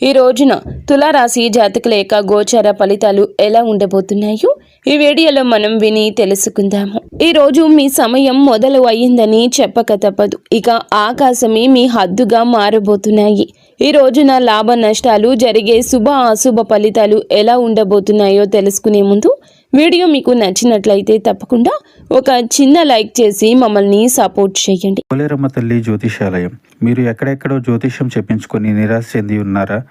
ఈ రోజున తులారాశి జాతకుల యొక్క గోచార ఫలితాలు ఎలా ఉండబోతున్నాయో ఈ వీడియోలో మనం విని తెలుసుకుందాము. ఈ రోజు మీ సమయం మొదలు అయ్యిందని చెప్పక తప్పదు. ఇక ఆకాశమే మీ హద్దుగా మారబోతున్నాయి. ఈ రోజున లాభ నష్టాలు జరిగే శుభ అశుభ ఫలితాలు ఎలా ఉండబోతున్నాయో తెలుసుకునే ముందు వీడియో మీకు నచ్చినట్లయితే తప్పకుండా ఒక చిన్న లైక్ చేసి మమ్మల్ని సపోర్ట్ చేయండి. పోలేరమ్మ తల్లి జ్యోతిషాలయం. మీరు ఎక్కడెక్కడో జ్యోతిష్యం చెప్పించుకొని నిరాశ చెంది ఉన్నారా?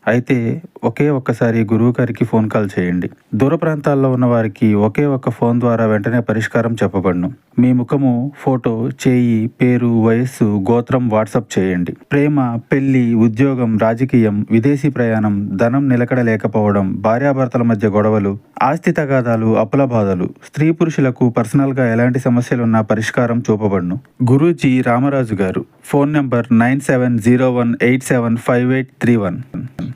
అయితే ఒక్కసారి గురువు గారికి ఫోన్ కాల్ చేయండి. దూర ప్రాంతాల్లో ఉన్న వారికి ఒకే ఒక్క ఫోన్ ద్వారా వెంటనే పరిష్కారం చెప్పబడును. మీ ముఖము, ఫోటో, చేయి, పేరు, వయస్సు, గోత్రం వాట్సాప్ చేయండి. ప్రేమ, పెళ్లి, ఉద్యోగం, రాజకీయం, విదేశీ ప్రయాణం, ధనం నిలకడ లేకపోవడం, భార్యాభర్తల మధ్య గొడవలు, ఆస్తి తగాదాలు, అప్పుల బాధలు, స్త్రీ పురుషులకు పర్సనల్ గా ఎలాంటి సమస్యలున్నా పరిష్కారం చూపబడును. గురూజీ రామరాజు గారు. Phone number 9701875831.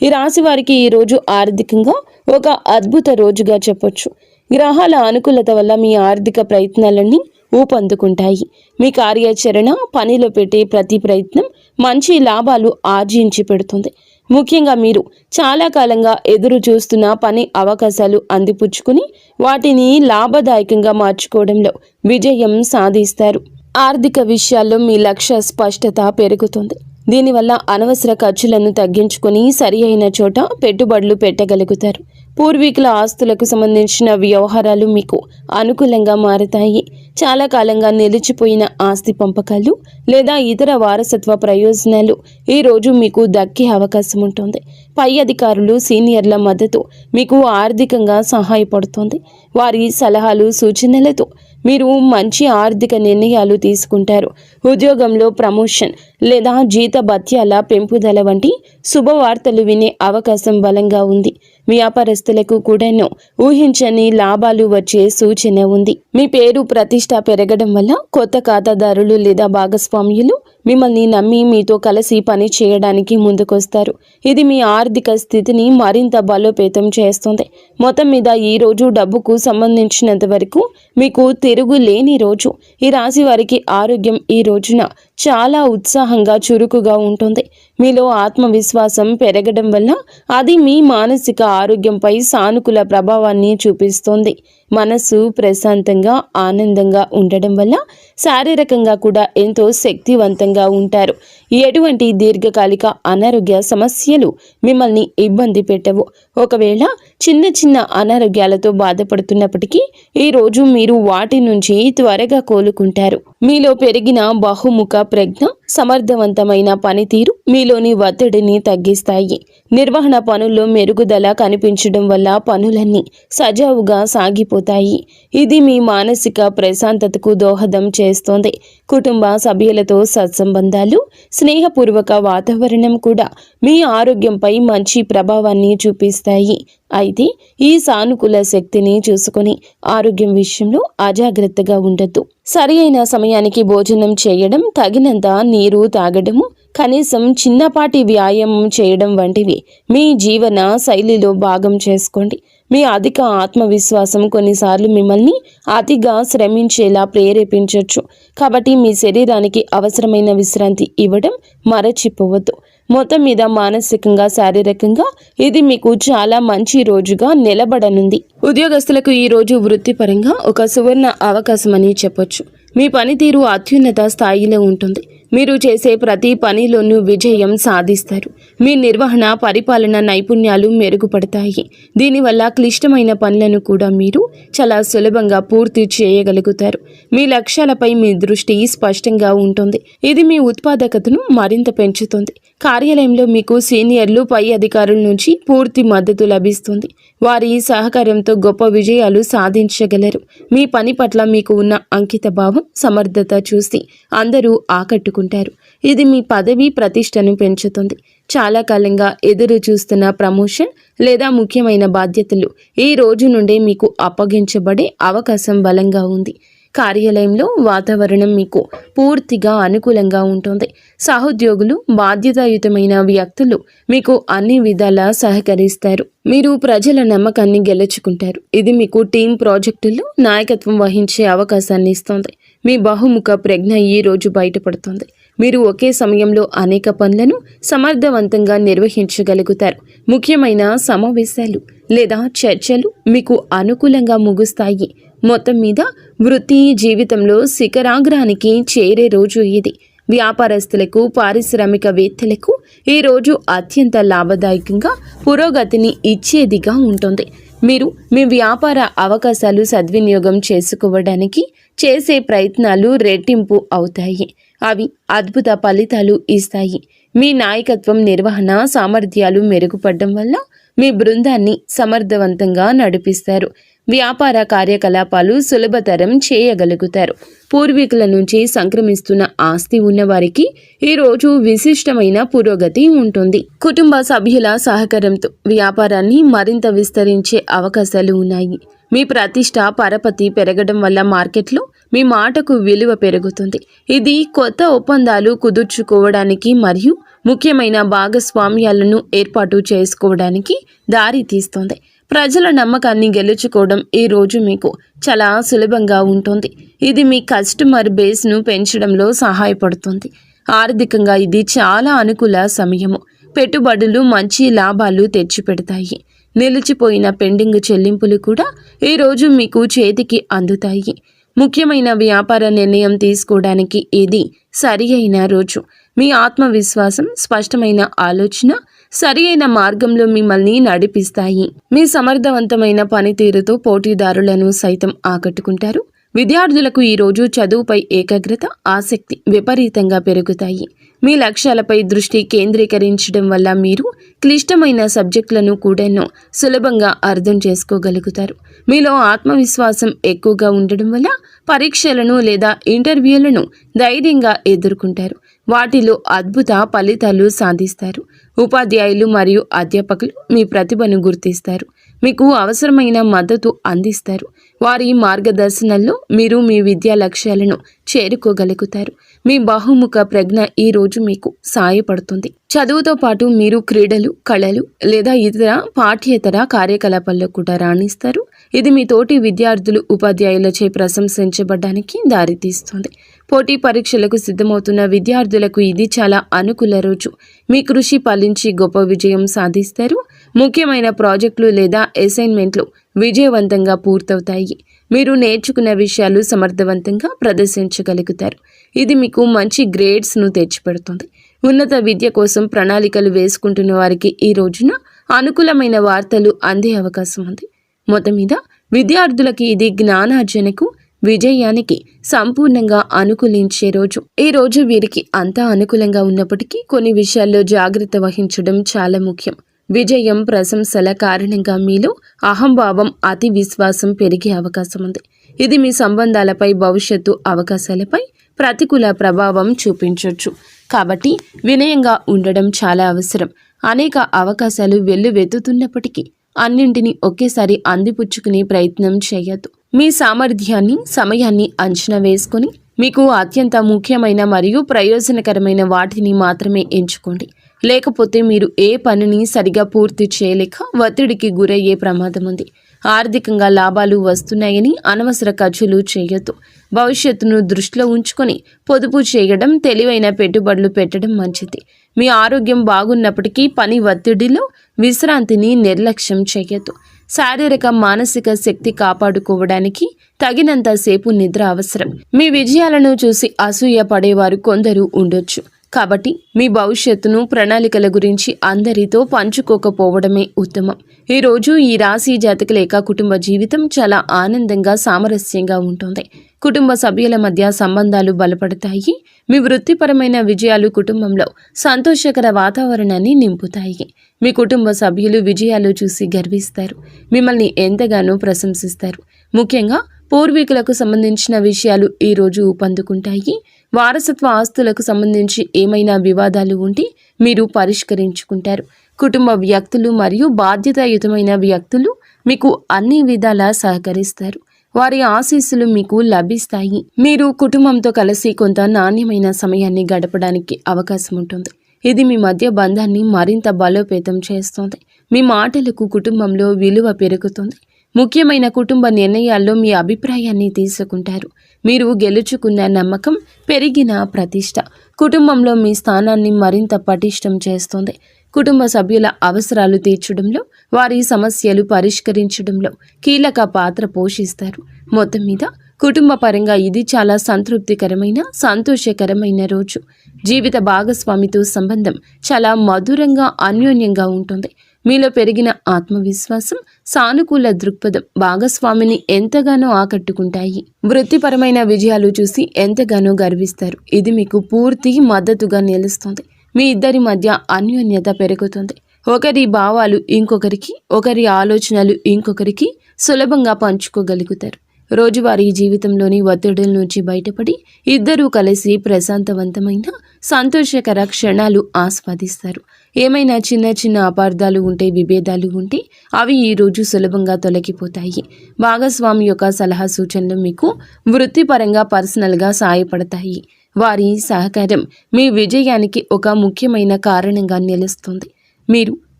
ఈ రాశి వారికి ఈ రోజు ఆర్థికంగా ఒక అద్భుత రోజుగా చెప్పొచ్చు. గ్రహాల అనుకూలత వల్ల మీ ఆర్థిక ప్రయత్నాలన్నీ ఊపందుకుంటాయి. మీ కార్యాచరణ, పనిలో పెట్టే ప్రతి ప్రయత్నం మంచి లాభాలు ఆర్జించి పెడుతుంది. ముఖ్యంగా మీరు చాలా కాలంగా ఎదురు చూస్తున్న పని అవకాశాలు అందిపుచ్చుకుని వాటిని లాభదాయకంగా మార్చుకోవడంలో విజయం సాధిస్తారు. ఆర్థిక విషయాల్లో మీ లక్ష్య స్పష్టత పెరుగుతుంది. దీనివల్ల అనవసర ఖర్చులను తగ్గించుకొని సరి అయిన చోట పెట్టుబడులు పెట్టగలుగుతారు. పూర్వీకుల ఆస్తులకు సంబంధించిన వ్యవహారాలు మీకు అనుకూలంగా మారతాయి. చాలా కాలంగా నిలిచిపోయిన ఆస్తి పంపకాలు లేదా ఇతర వారసత్వ ప్రయోజనాలు ఈ రోజు మీకు దక్కే అవకాశం ఉంటుంది. పై అధికారులు, సీనియర్ల మద్దతు మీకు ఆర్థికంగా సహాయపడుతుంది. వారి సలహాలు, సూచనలతో మీరు మంచి ఆర్థిక నిర్ణయాలు తీసుకుంటారు. ఉద్యోగంలో ప్రమోషన్ లేదా జీతభత్యాల పెంపుదల వంటి శుభవార్తలు వినే అవకాశం బలంగా ఉంది. వ్యాపారస్తులకు కూడాను ఊహించని లాభాలు వచ్చే సూచన ఉంది. మీ పేరు ప్రతిష్ట పెరగడం వల్ల కొత్త ఖాతాదారులు లేదా భాగస్వామ్యులు మిమ్మల్ని నమ్మి మీతో కలిసి పని చేయడానికి ముందుకొస్తారు. ఇది మీ ఆర్థిక స్థితిని మరింత బలోపేతం చేస్తుంది. మొత్తం మీద ఈ రోజు డబ్బుకు సంబంధించినంత వరకు మీకు తిరుగులేని రోజు. ఈ రాశి వారికి ఆరోగ్యం ఈ రోజున చాలా ఉత్సాహంగా, చురుకుగా ఉంటుంది. మీలో ఆత్మవిశ్వాసం పెరగడం వల్ల అది మీ మానసిక ఆరోగ్యంపై సానుకూల ప్రభావాన్ని చూపిస్తుంది. మనసు ప్రశాంతంగా, ఆనందంగా ఉండడం వల్ల శారీరకంగా కూడా ఎంతో శక్తివంతంగా ఉంటారు. ఎటువంటి దీర్ఘకాలిక అనారోగ్య సమస్యలు మిమ్మల్ని ఇబ్బంది పెట్టవు. ఒకవేళ చిన్న చిన్న అనారోగ్యాలతో బాధపడుతున్నప్పటికీ ఈ రోజు మీరు వాటి నుంచి త్వరగా కోలుకుంటారు. మీలో పెరిగిన బహుముఖ ప్రజ్ఞ, సమర్థవంతమైన పనితీరు మీలోని ఒత్తిడిని తగ్గిస్తాయి. నిర్వహణ పనుల్లో మెరుగుదల కనిపించడం వల్ల పనులన్నీ సజావుగా సాగిపోతాయి. ఇది మీ మానసిక ప్రశాంతతకు దోహదం చేస్తోంది. కుటుంబ సభ్యులతో సత్సంబంధాలు, స్నేహపూర్వక వాతావరణం కూడా మీ ఆరోగ్యంపై మంచి ప్రభావాన్ని చూపిస్తాయి. అయితే ఈ సానుకూల శక్తిని చూసుకొని ఆరోగ్యం విషయంలో అజాగ్రత్తగా ఉండొద్దు. సరి అయిన సమయానికి భోజనం చేయడం, తగినంత నీరు తాగడము, కనీసం చిన్నపాటి వ్యాయామం చేయడం వంటివి మీ జీవన శైలిలో భాగం చేసుకోండి. మీ అధిక ఆత్మవిశ్వాసం కొన్నిసార్లు మిమ్మల్ని అతిగా శ్రమించేలా ప్రేరేపించవచ్చు. కాబట్టి మీ శరీరానికి అవసరమైన విశ్రాంతి ఇవ్వడం మరచిపోవద్దు. మొత్తం మీద మానసికంగా, శారీరకంగా ఇది మీకు చాలా మంచి రోజుగా నిలబడనుంది. ఉద్యోగస్తులకు ఈ రోజు వృత్తిపరంగా ఒక సువర్ణ అవకాశం అని చెప్పొచ్చు. మీ పనితీరు అత్యున్నత స్థాయిలో ఉంటుంది. మీరు చేసే ప్రతి పనిలోనూ విజయం సాధిస్తారు. మీ నిర్వహణ, పరిపాలన నైపుణ్యాలు మెరుగుపడతాయి. దీనివల్ల క్లిష్టమైన పనులను కూడా మీరు చాలా సులభంగా పూర్తి చేయగలుగుతారు. మీ లక్ష్యాలపై మీ దృష్టి స్పష్టంగా ఉంటుంది. ఇది మీ ఉత్పాదకతను మరింత పెంచుతుంది. కార్యాలయంలో మీకు సీనియర్లు, పై అధికారుల నుంచి పూర్తి మద్దతు లభిస్తుంది. వారి సహకారంతో గొప్ప విజయాలు సాధించగలరు. మీ పని పట్ల మీకు ఉన్న అంకిత భావం, సమర్థత చూసి అందరూ ఆకట్టుకుంటారు. ఇది మీ పదవి ప్రతిష్టను పెంచుతుంది. చాలా కాలంగా ఎదురు చూస్తున్న ప్రమోషన్ లేదా ముఖ్యమైన బాధ్యతలు ఈ రోజు నుండే మీకు అప్పగించబడే అవకాశం బలంగా ఉంది. కార్యాలయంలో వాతావరణం మీకు పూర్తిగా అనుకూలంగా ఉంటుంది. సహోద్యోగులు, బాధ్యతాయుతమైన వ్యక్తులు మీకు అన్ని విధాలా సహకరిస్తారు. మీరు ప్రజల నమ్మకాన్ని గెలుచుకుంటారు. ఇది మీకు టీం ప్రాజెక్టుల్లో నాయకత్వం వహించే అవకాశాన్ని ఇస్తుంది. మీ బహుముఖ ప్రజ్ఞ ఈ రోజు బయటపడుతుంది. మీరు ఒకే సమయంలో అనేక పనులను సమర్థవంతంగా నిర్వహించగలుగుతారు. ముఖ్యమైన సమావేశాలు లేదా చర్చలు మీకు అనుకూలంగా ముగుస్తాయి. మొత్తం మీద వృత్తి జీవితంలో శిఖరాగ్రానికి చేరే రోజు ఇది. వ్యాపారస్తులకు, పారిశ్రామికవేత్తలకు ఈ రోజు అత్యంత లాభదాయకంగా పురోగతిని ఇచ్చేదిగా ఉంటుంది. మీరు మీ వ్యాపార అవకాశాలు సద్వినియోగం చేసుకోవడానికి చేసే ప్రయత్నాలు రెట్టింపు అవుతాయి. అవి అద్భుత ఫలితాలు ఇస్తాయి. మీ నాయకత్వం, నిర్వహణ సామర్థ్యాలు మెరుగుపడడం వల్ల మీ బృందాన్ని సమర్థవంతంగా నడిపిస్తారు. వ్యాపార కార్యకలాపాలు సులభతరం చేయగలుగుతారు. పూర్వీకుల నుంచి సంక్రమిస్తున్న ఆస్తి ఉన్నవారికి ఈరోజు విశిష్టమైన పురోగతి ఉంటుంది. కుటుంబ సభ్యుల సహకారంతో వ్యాపారాన్ని మరింత విస్తరించే అవకాశాలు ఉన్నాయి. మీ ప్రతిష్ట, పరపతి పెరగడం వల్ల మార్కెట్లో మీ మాటకు విలువ పెరుగుతుంది. ఇది కొత్త ఒప్పందాలు కుదుర్చుకోవడానికి మరియు ముఖ్యమైన భాగస్వామ్యాలను ఏర్పాటు చేసుకోవడానికి దారి తీస్తుంది. ప్రజల నమ్మకాన్ని గెలుచుకోవడం ఈ రోజు మీకు చాలా సులభంగా ఉంటుంది. ఇది మీ కస్టమర్ బేస్ను పెంచడంలో సహాయపడుతుంది. ఆర్థికంగా ఇది చాలా అనుకూల సమయము. పెట్టుబడులు మంచి లాభాలు తెచ్చిపెడతాయి. నిలిచిపోయిన పెండింగ్ చెల్లింపులు కూడా ఈరోజు మీకు చేతికి అందుతాయి. ముఖ్యమైన వ్యాపార నిర్ణయం తీసుకోవడానికి ఇది సరి అయిన రోజు. మీ ఆత్మవిశ్వాసం, స్పష్టమైన ఆలోచన సరి అయిన మార్గంలో మిమ్మల్ని నడిపిస్తాయి. మీ సమర్థవంతమైన పనితీరుతో పోటీదారులను సైతం ఆకట్టుకుంటారు. విద్యార్థులకు ఈరోజు చదువుపై ఏకాగ్రత, ఆసక్తి విపరీతంగా పెరుగుతాయి. మీ లక్ష్యాలపై దృష్టి కేంద్రీకరించడం వల్ల మీరు క్లిష్టమైన సబ్జెక్టులను కూడా సులభంగా అర్థం చేసుకోగలుగుతారు. మీలో ఆత్మవిశ్వాసం ఎక్కువగా ఉండడం వల్ల పరీక్షలను లేదా ఇంటర్వ్యూలను ధైర్యంగా ఎదుర్కొంటారు. వాటిలో అద్భుత ఫలితాలు సాధిస్తారు. ఉపాధ్యాయులు మరియు అధ్యాపకులు మీ ప్రతిభను గుర్తిస్తారు. మీకు అవసరమైన మద్దతు అందిస్తారు. వారి మార్గదర్శనంలో మీరు మీ విద్యా లక్ష్యాలను చేరుకోగలుగుతారు. మీ బహుముఖ ప్రజ్ఞ ఈ రోజు మీకు సహాయపడుతుంది. చదువుతో పాటు మీరు క్రీడలు, కళలు లేదా ఇతర పాఠ్యేతర కార్యకలాపాల్లో కూడా రాణిస్తారు. ఇది మీ తోటి విద్యార్థులు, ఉపాధ్యాయులచే ప్రశంసించబడడానికి దారితీస్తుంది. పోటీ పరీక్షలకు సిద్ధమవుతున్న విద్యార్థులకు ఇది చాలా అనుకూల రోజు. మీ కృషి ఫలించి గొప్ప విజయం సాధిస్తారు. ముఖ్యమైన ప్రాజెక్టులు లేదా అసైన్మెంట్లు విజయవంతంగా పూర్తవుతాయి. మీరు నేర్చుకున్న విషయాలు సమర్థవంతంగా ప్రదర్శించగలుగుతారు. ఇది మీకు మంచి గ్రేడ్స్ను తెచ్చిపెడుతుంది. ఉన్నత విద్య కోసం ప్రణాళికలు వేసుకుంటున్న వారికి ఈ రోజున అనుకూలమైన వార్తలు అందే అవకాశం ఉంది. మొత్తం మీద విద్యార్థులకి ఇది జ్ఞానార్జనకు, విజయానికి సంపూర్ణంగా అనుకూలించే రోజు. ఈ రోజు వీరికి అంతా అనుకూలంగా ఉన్నప్పటికీ కొన్ని విషయాల్లో జాగ్రత్త వహించడం చాలా ముఖ్యం. విజయం, ప్రశంసల కారణంగా మీలో అహంభావం, అతి విశ్వాసం పెరిగే అవకాశం ఉంది. ఇది మీ సంబంధాలపై, భవిష్యత్తు అవకాశాలపై ప్రతికూల ప్రభావం చూపించవచ్చు. కాబట్టి వినయంగా ఉండడం చాలా అవసరం. అనేక అవకాశాలు వెల్లువెత్తుతున్నప్పటికీ అన్నింటినీ ఒకేసారి అందిపుచ్చుకునే ప్రయత్నం చేయొద్దు. మీ సామర్థ్యాన్ని, సమయాన్ని అంచనా వేసుకొని మీకు అత్యంత ముఖ్యమైన మరియు ప్రయోజనకరమైన వాటిని మాత్రమే ఎంచుకోండి. లేకపోతే మీరు ఏ పనిని సరిగా పూర్తి చేయలేక ఒత్తిడికి గురయ్యే ప్రమాదం ఉంది. ఆర్థికంగా లాభాలు వస్తున్నాయని అనవసర ఖర్చులు చేయొద్దు. భవిష్యత్తును దృష్టిలో ఉంచుకొని పొదుపు చేయడం, తెలివైన పెట్టుబడులు పెట్టడం మంచిది. మీ ఆరోగ్యం బాగున్నప్పటికీ పని ఒత్తిడిలో విశ్రాంతిని నిర్లక్ష్యం చేయొద్దు. శారీరక, మానసిక శక్తి కాపాడుకోవడానికి తగినంత సేపు నిద్ర అవసరం. మీ విజయాలను చూసి అసూయ పడేవారు కొందరు ఉండొచ్చు. కాబట్టి మీ భవిష్యత్తును, ప్రణాళికల గురించి అందరితో పంచుకోకపోవడమే ఉత్తమం. ఈరోజు ఈ రాశి జాతకుల యొక్క కుటుంబ జీవితం చాలా ఆనందంగా, సామరస్యంగా ఉంటుంది. కుటుంబ సభ్యుల మధ్య సంబంధాలు బలపడతాయి. మీ వృత్తిపరమైన విజయాలు కుటుంబంలో సంతోషకర వాతావరణాన్ని నింపుతాయి. మీ కుటుంబ సభ్యులు విజయాలు చూసి గర్విస్తారు. మిమ్మల్ని ఎంతగానో ప్రశంసిస్తారు. ముఖ్యంగా పూర్వీకులకు సంబంధించిన విషయాలు ఈరోజు ఊపందుకుంటాయి. వారసత్వ ఆస్తులకు సంబంధించి ఏమైనా వివాదాలు ఉంటే మీరు పరిష్కరించుకుంటారు. కుటుంబ వ్యక్తులు మరియు బాధ్యతాయుతమైన వ్యక్తులు మీకు అన్ని విధాలా సహకరిస్తారు. వారి ఆశీస్సులు మీకు లభిస్తాయి. మీరు కుటుంబంతో కలిసి కొంత నాణ్యమైన సమయాన్ని గడపడానికి అవకాశం ఉంటుంది. ఇది మీ మధ్య బంధాన్ని మరింత బలోపేతం చేస్తుంది. మీ మాటలకు కుటుంబంలో విలువ పెరుగుతుంది. ముఖ్యమైన కుటుంబ నిర్ణయాల్లో మీ అభిప్రాయాన్ని తీసుకుంటారు. మీరు గెలుచుకున్న నమ్మకం, పెరిగిన ప్రతిష్ట కుటుంబంలో మీ స్థానాన్ని మరింత పటిష్టం చేస్తుంది. కుటుంబ సభ్యుల అవసరాలు తీర్చడంలో, వారి సమస్యలు పరిష్కరించడంలో కీలక పాత్ర పోషిస్తారు. మొత్తం మీద కుటుంబ పరంగా ఇది చాలా సంతృప్తికరమైన, సంతోషకరమైన రోజు. జీవిత భాగస్వామితో సంబంధం చాలా మధురంగా, అన్యోన్యంగా ఉంటుంది. మీలో పెరిగిన ఆత్మవిశ్వాసం, సానుకూల దృక్పథం భాగస్వామిని ఎంతగానో ఆకట్టుకుంటాయి. వృత్తిపరమైన విజయాలు చూసి ఎంతగానో గర్విస్తారు. ఇది మీకు పూర్తి మద్దతుగా నిలుస్తుంది. మీ ఇద్దరి మధ్య అన్యోన్యత పెరుగుతుంది. ఒకరి భావాలు ఇంకొకరికి, ఒకరి ఆలోచనలు ఇంకొకరికి సులభంగా పంచుకోగలుగుతారు. రోజువారీ జీవితంలోని ఒత్తిడుల నుంచి బయటపడి ఇద్దరూ కలిసి ప్రశాంతవంతమైన, సంతోషకర క్షణాలు ఆస్వాదిస్తారు. ఏమైనా చిన్న చిన్న అపార్థాలు ఉంటే, విభేదాలు ఉంటే అవి ఈరోజు సులభంగా తొలగిపోతాయి. భాగస్వామి యొక్క సలహా సూచనలు మీకు వృత్తిపరంగా, పర్సనల్గా సాయపడతాయి. వారి సహకారం మీ విజయానికి ఒక ముఖ్యమైన కారణంగా నిలుస్తుంది. మీరు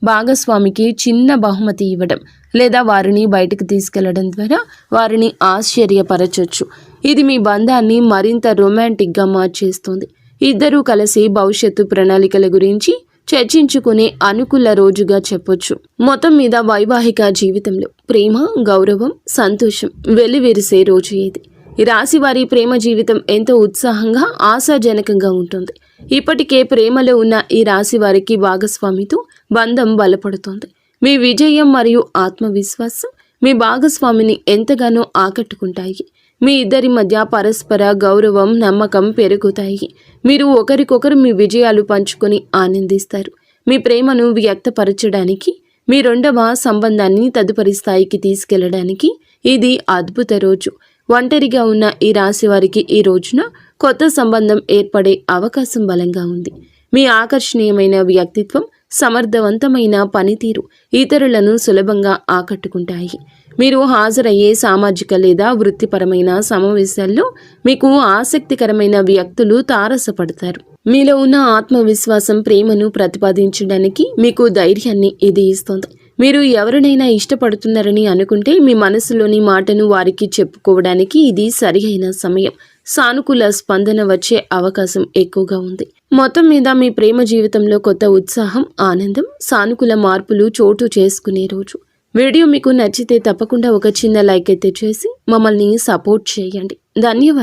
భాగస్వామికి చిన్న బహుమతి ఇవ్వడం లేదా వారిని బయటకు తీసుకెళ్లడం ద్వారా వారిని ఆశ్చర్యపరచొచ్చు. ఇది మీ బంధాన్ని మరింత రొమాంటిక్గా మార్చేస్తుంది. ఇద్దరూ కలిసి భవిష్యత్తు ప్రణాళికల గురించి చర్చించుకునే అనుకూల రోజుగా చెప్పొచ్చు. మొత్తం మీద వైవాహిక జీవితంలో ప్రేమ, గౌరవం, సంతోషం వెల్లివిరిసే రోజు ఇది. ఈ రాశి వారి ప్రేమ జీవితం ఎంతో ఉత్సాహంగా, ఆశాజనకంగా ఉంటుంది. ఇప్పటికే ప్రేమలో ఉన్న ఈ రాశి వారికి భాగస్వామితో బంధం బలపడుతోంది. మీ విజయం మరియు ఆత్మవిశ్వాసం మీ భాగస్వామిని ఎంతగానో ఆకట్టుకుంటాయి. మీ ఇద్దరి మధ్య పరస్పర గౌరవం, నమ్మకం పెరుగుతాయి. మీరు ఒకరికొకరు మీ విజయాలు పంచుకొని ఆనందిస్తారు. మీ ప్రేమను వ్యక్తపరచడానికి, మీ రెండవ సంబంధాన్ని తదుపరి స్థాయికి తీసుకెళ్లడానికి ఇది అద్భుత రోజు. ఒంటరిగా ఉన్న ఈ రాశి వారికి ఈ రోజున కొత్త సంబంధం ఏర్పడే అవకాశం బలంగా ఉంది. మీ ఆకర్షణీయమైన వ్యక్తిత్వం, సమర్థవంతమైన పనితీరు ఇతరులను సులభంగా ఆకట్టుకుంటాయి. మీరు హాజరయ్యే సామాజిక లేదా వృత్తిపరమైన సమావేశాల్లో మీకు ఆసక్తికరమైన వ్యక్తులు తారసపడతారు. మీలో ఉన్న ఆత్మవిశ్వాసం, ప్రేమను ప్రతిపాదించడానికి మీకు ధైర్యాన్ని ఇది ఇస్తుంది. మీరు ఎవరినైనా ఇష్టపడుతున్నారని అనుకుంటే మీ మనసులోని మాటను వారికి చెప్పుకోవడానికి ఇది సరియైన సమయం. సానుకూల స్పందన వచ్చే అవకాశం ఎక్కువగా ఉంది. మొత్తం మీద మీ ప్రేమ జీవితంలో కొత్త ఉత్సాహం, ఆనందం, సానుకూల మార్పులు చోటు చేసుకునే రోజు. వీడియో మీకు నచ్చితే తప్పకుండా ఒక చిన్న లైక్ అయితే చేసి మమ్మల్ని సపోర్ట్ చేయండి. ధన్యవాదాలు.